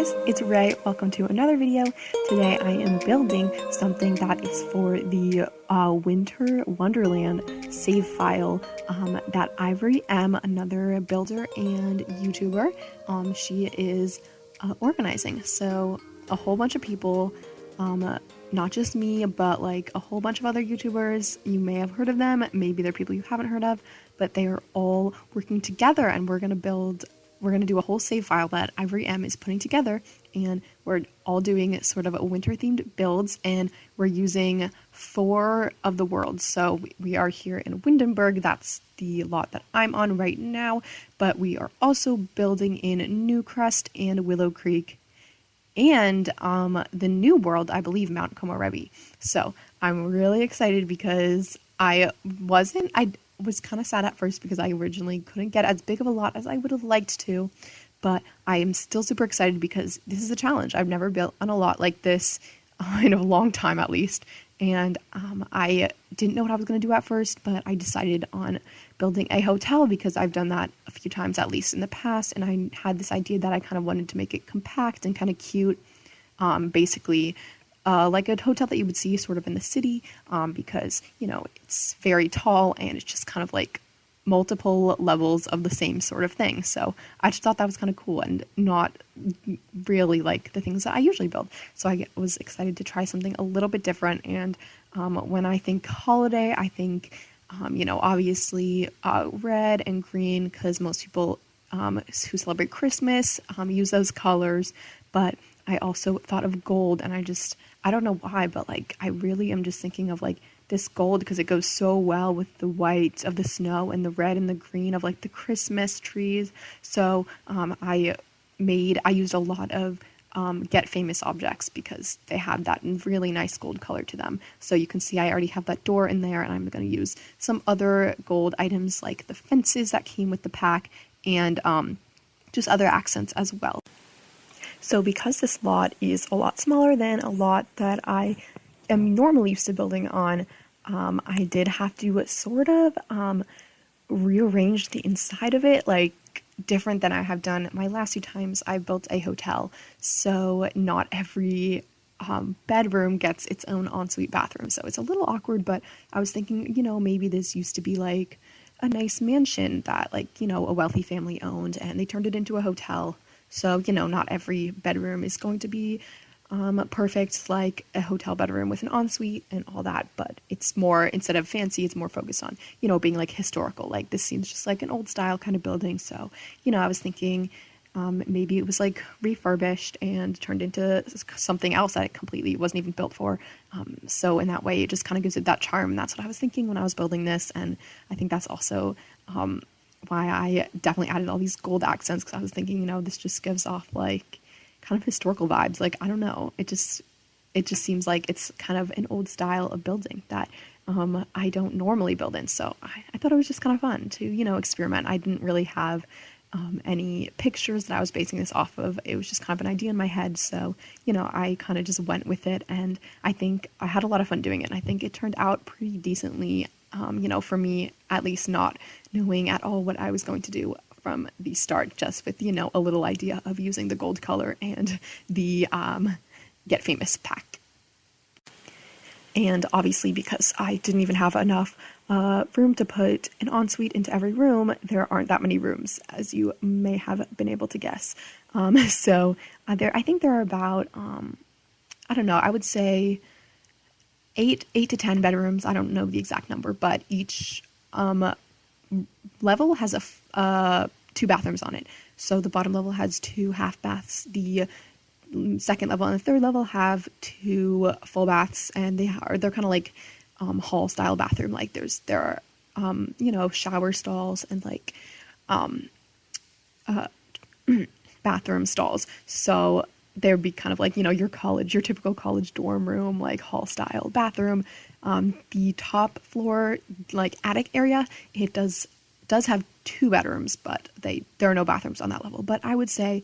guys, it's Ray. Welcome to another video. Today I am building something that is for the Winter Wonderland save file that Ivory M, another builder and YouTuber, she is organizing. So a whole bunch of people, not just me, but like a whole bunch of other YouTubers. You may have heard of them, maybe they're people you haven't heard of, but they are all working together, and we're going to do a whole save file that Ivory M is putting together, and we're all doing sort of a winter themed builds, and we're using 4 of the worlds. So we are here in Windenburg, that's the lot that I'm on right now, but we are also building in Newcrest and Willow Creek, and the new world, I believe, Mount Komorebi. So I'm really excited because I was kind of sad at first because I originally couldn't get as big of a lot as I would have liked to, but I am still super excited because this is a challenge. I've never built on a lot like this in a long time, at least, and I didn't know what I was going to do at first, but I decided on building a hotel because I've done that a few times, at least in the past, and I had this idea that I kind of wanted to make it compact and kind of cute, basically like a hotel that you would see sort of in the city, because, you know, it's very tall and it's just kind of like multiple levels of the same sort of thing. So I just thought that was kind of cool and not really like the things that I usually build. So I was excited to try something a little bit different. And when I think holiday, I think, you know, obviously red and green, because most people who celebrate Christmas use those colors. But I also thought of gold, and I don't know why, but like I really am just thinking of like this gold because it goes so well with the white of the snow and the red and the green of like the Christmas trees. So I used a lot of Get Famous objects because they have that really nice gold color to them. So you can see I already have that door in there, and I'm going to use some other gold items like the fences that came with the pack, and just other accents as well. So because this lot is a lot smaller than a lot that I am normally used to building on, I did have to sort of rearrange the inside of it, like different than I have done my last 2 times I built a hotel. So not every bedroom gets its own ensuite bathroom. So it's a little awkward, but I was thinking, you know, maybe this used to be like a nice mansion that, like, you know, a wealthy family owned, and they turned it into a hotel. So, you know, not every bedroom is going to be perfect like a hotel bedroom with an ensuite and all that, but it's more, instead of fancy, it's more focused on, you know, being like historical. Like this seems just like an old style kind of building. So, you know, I was thinking maybe it was like refurbished and turned into something else that it completely wasn't even built for. So in that way, it just kind of gives it that charm. And that's what I was thinking when I was building this. And I think that's also why I definitely added all these gold accents, because I was thinking, you know, this just gives off like kind of historical vibes. Like, I don't know, it just seems like it's kind of an old style of building that I don't normally build in. So I thought it was just kind of fun to, you know, experiment. I didn't really have any pictures that I was basing this off of. It was just kind of an idea in my head. So, you know, I kind of just went with it, and I think I had a lot of fun doing it. And I think it turned out pretty decently, you know, for me, at least, not knowing at all what I was going to do from the start, just with, you know, a little idea of using the gold color and the Get Famous pack. And obviously, because I didn't even have enough room to put an ensuite into every room, there aren't that many rooms, as you may have been able to guess. So I think there are about, I don't know, I would say 8 to 10 bedrooms. I don't know the exact number, but each level has 2 bathrooms on it. So the bottom level has 2 half baths. The second level and the third level have 2 full baths, and they're kind of like hall style bathroom. Like there are you know, shower stalls and like bathroom stalls. So there'd be kind of like, you know, your typical college dorm room, like hall style bathroom. The top floor, like attic area, it does have 2 bedrooms, but there are no bathrooms on that level. But I would say,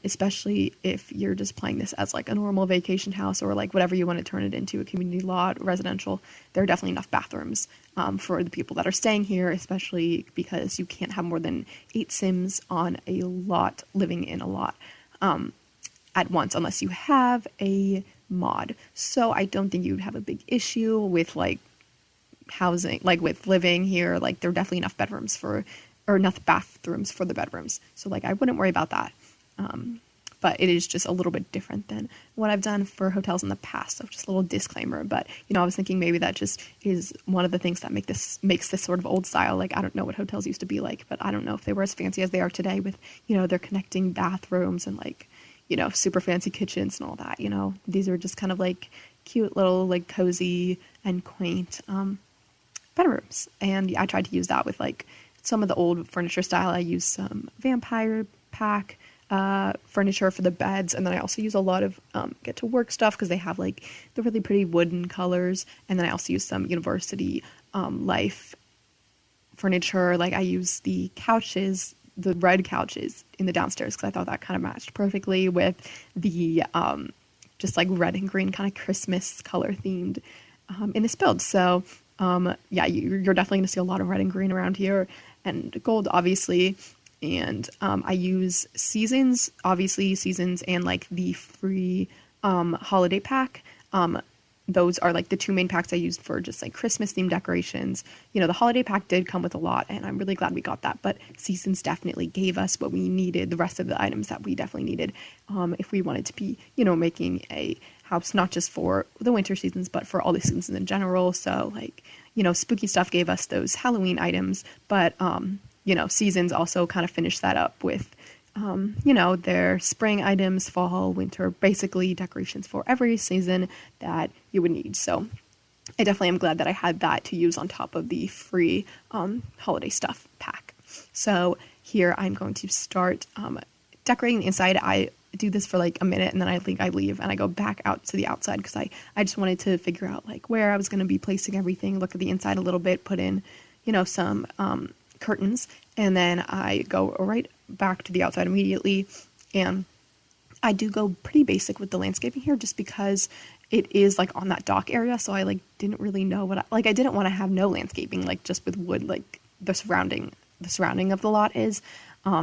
especially if you're just playing this as like a normal vacation house, or like whatever you want to turn it into, a community lot, residential, there are definitely enough bathrooms for the people that are staying here, especially because you can't have more than 8 Sims on a lot, living in a lot. at once unless you have a mod. So I don't think you'd have a big issue with like housing, like with living here. Like there are definitely enough bedrooms for, or enough bathrooms for the bedrooms. So like I wouldn't worry about that. But it is just a little bit different than what I've done for hotels in the past. So just a little disclaimer. But, you know, I was thinking maybe that just is one of the things that makes this sort of old style. Like, I don't know what hotels used to be like, but I don't know if they were as fancy as they are today with, you know, their connecting bathrooms and like, you know, super fancy kitchens and all that. You know, these are just kind of like cute little like cozy and quaint bedrooms. And I tried to use that with like some of the old furniture style. I used some vampire pack furniture for the beds, and then I also use a lot of get to work stuff because they have like the really pretty wooden colors, and then I also use some university life furniture. Like I use the couches, the red couches in the downstairs because I thought that kind of matched perfectly with the just like red and green kind of Christmas color themed in this build. So yeah, you're definitely gonna see a lot of red and green around here, and gold obviously. And I use seasons, obviously seasons, and like the free holiday pack. Those are like the two main packs I used for just like Christmas themed decorations. You know, the holiday pack did come with a lot, and I'm really glad we got that. But seasons definitely gave us what we needed, the rest of the items that we definitely needed if we wanted to be, you know, making a house not just for the winter seasons, but for all the seasons in general. So like, you know, spooky stuff gave us those Halloween items, but you know, seasons also kind of finished that up with, you know, their spring items, fall, winter, basically decorations for every season that you would need. So I definitely am glad that I had that to use on top of the free holiday stuff pack. So here I'm going to start decorating the inside. I do this for like a minute and then I think I leave and I go back out to the outside because I just wanted to figure out like where I was going to be placing everything, look at the inside a little bit, put in, you know, some curtains, and then I go right back to the outside immediately. And I do go pretty basic with the landscaping here just because it is like on that dock area, so I like didn't really know what I didn't want to have no landscaping, like just with wood, like the surrounding of the lot is.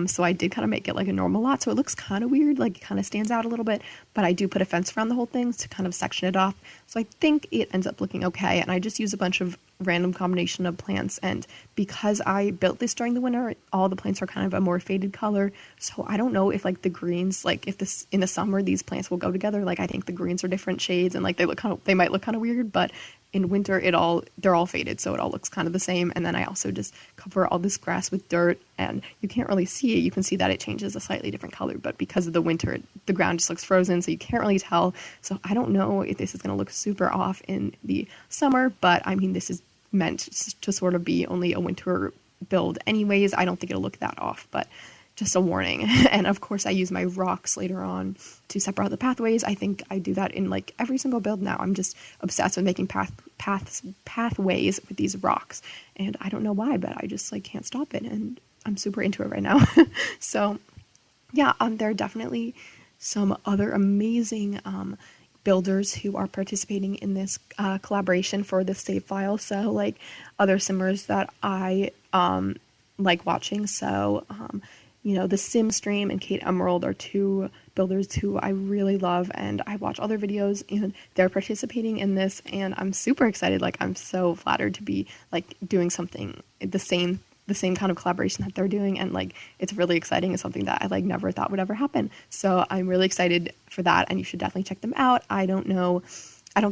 So I did kind of make it like a normal lot, so it looks kind of weird, like it kind of stands out a little bit, but I do put a fence around the whole thing to kind of section it off. So I think it ends up looking okay, and I just use a bunch of random combination of plants, and because I built this during the winter, all the plants are kind of a more faded color, so I don't know if like the greens, like if this in the summer these plants will go together. Like I think the greens are different shades and like they might look kind of weird, but in winter they're all faded, so it all looks kind of the same. And then I also just cover all this grass with dirt, and you can't really see it. You can see that it changes a slightly different color, but because of the winter the ground just looks frozen, so you can't really tell. So I don't know if this is going to look super off in the summer, but I mean this is meant to sort of be only a winter build anyways. I don't think it'll look that off, but just a warning. And of course I use my rocks later on to separate the pathways. I think I do that in like every single build now. I'm just obsessed with making pathways with these rocks, and I don't know why, but I just like can't stop it, and I'm super into it right now. So yeah, there are definitely some other amazing builders who are participating in this collaboration for the save file. So like other simmers that I like watching. So you know, the Sim Stream and Kate Emerald are two builders who I really love, and I watch all their videos and they're participating in this, and I'm super excited. Like I'm so flattered to be like doing something the same kind of collaboration that they're doing, and like it's really exciting. It's something that I like never thought would ever happen, so I'm really excited for that, and you should definitely check them out. I don't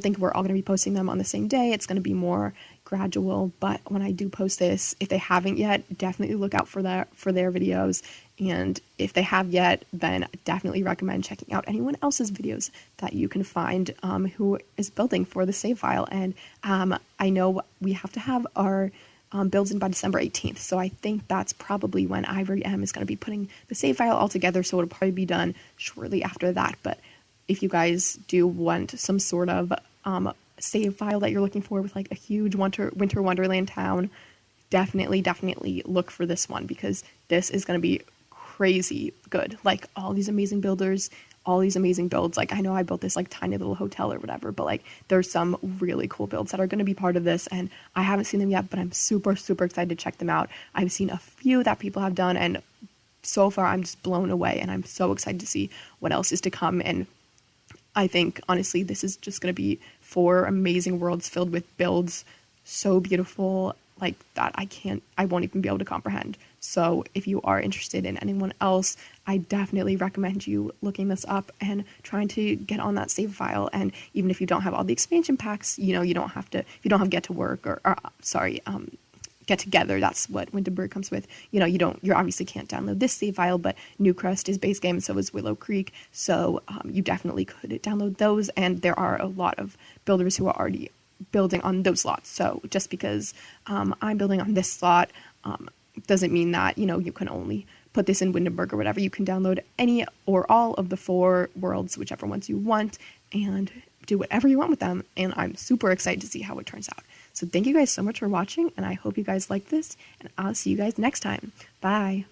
think we're all going to be posting them on the same day. It's going to be more gradual, but when I do post this, if they haven't yet, definitely look out for their videos, and if they have yet, then definitely recommend checking out anyone else's videos that you can find who is building for the save file. And I know we have to have our builds in by December 18th. So I think that's probably when Ivory M is going to be putting the save file all together. So it'll probably be done shortly after that. But if you guys do want some sort of save file that you're looking for with like a huge winter wonderland town, definitely look for this one, because this is going to be crazy good. Like all these amazing builders, all these amazing builds. Like I know I built this like tiny little hotel or whatever, but like there's some really cool builds that are going to be part of this, and I haven't seen them yet, but I'm super excited to check them out. I've seen a few that people have done, and so far I'm just blown away, and I'm so excited to see what else is to come. And I think, honestly, this is just going to be 4 amazing worlds filled with builds so beautiful, like that I won't even be able to comprehend. So if you are interested in anyone else, I definitely recommend you looking this up and trying to get on that save file. And even if you don't have all the expansion packs, you know, you don't have to, if you don't have Get to Work or Get Together, that's what Winterberg comes with. You know, you obviously can't download this save file, but New Crest is base game, so is Willow Creek. So you definitely could download those, and there are a lot of builders who are already building on those slots. So just because I'm building on this slot doesn't mean that, you know, you can only put this in Windenburg or whatever. You can download any or all of the 4 worlds, whichever ones you want, and do whatever you want with them. And I'm super excited to see how it turns out. So thank you guys so much for watching, and I hope you guys like this, and I'll see you guys next time. Bye.